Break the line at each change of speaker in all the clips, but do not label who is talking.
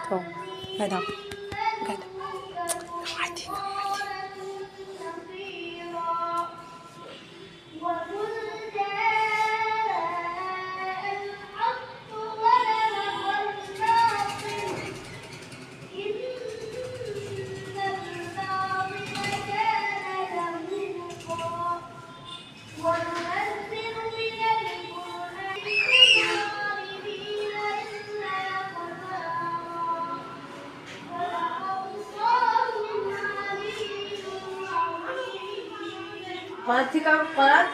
ও গায়ে দাও, গায়ে দাও, গায়ে দিই, গায়ে দিই।
করার থেকে করার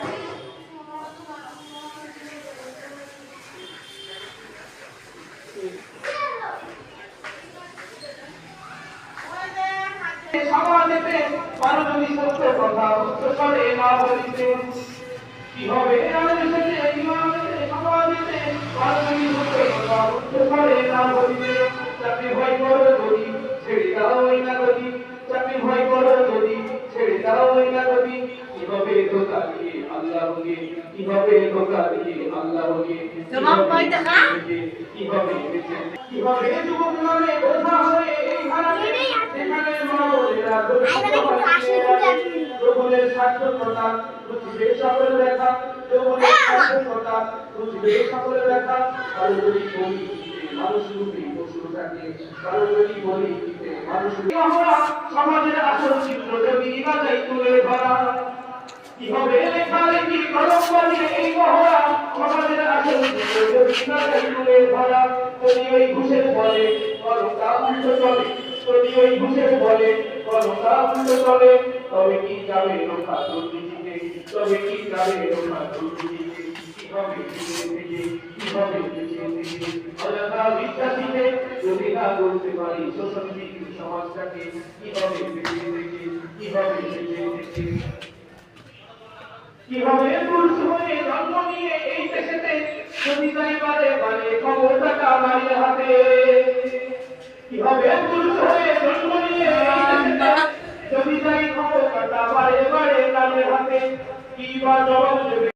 সমাজেতে পারমাণবিক সত্য কথা উচ্চস্বরে না বলিতে কি হবে আলোচনাতে সমাজেতে পারমাণবিক সত্য কথা উচ্চস্বরে না বলিতে চাকরি ভয় করো যদি ছেড়ে দাও ওই না গতি চাকরি ভয় করো যদি ছেড়ে দাও ওই না গতি কি হবে ধোকা দিয়ে আল্লাহ বলে কি হবে ধোকা দিয়ে আল্লাহ বলে
তোমার কয় টাকা
কি হবে যুবক নামে বোঝা হয়ে এই হারাতে এখানে মাওলানা যৌবনের সার্থকতা বুঝবে সকল দেখা যৌবনের সার্থকতা বুঝবে সকল দেখা কারো যদি বলি মানুষ রূপী পশু থাকে কারো যদি বলি মানুষ আমরা সমাজের আসল চিত্র যদি বাজাই তুলে ধরা কি হবে লেখালেখি কলম বানিয়ে এই মহড়া সমাজের আসল চিত্র যদি বাজাই তুলে ধরা যদি ওই ঘুষের বলে কলমটা উল্টো চলে যদি ওই ঘুষের বলে কলমটা উল্টো চলে তবে কি যাবে রক্ষা দুর্নীতিতে তবে কি যাবে রক্ষা দুর্নীতিতে কি হবে কি হবে অযথা বিশ্বাসীতে যদি না করতে পারি শোষণ বিক্রি সমাজটাকে কি হবে কি হবে কি হবে পুরুষ হয়ে জন্ম নিয়ে এই দেশেতে যদি যাই বারে বারে ক্ষমতাটা মারিয়ে হাতে কি হবে পুরুষ হয়ে জন্ম নিয়ে এই দেশেতে যদি যাই ক্ষমতাটা বারে বারে তাদের হাতে কি বা জবাব দেবে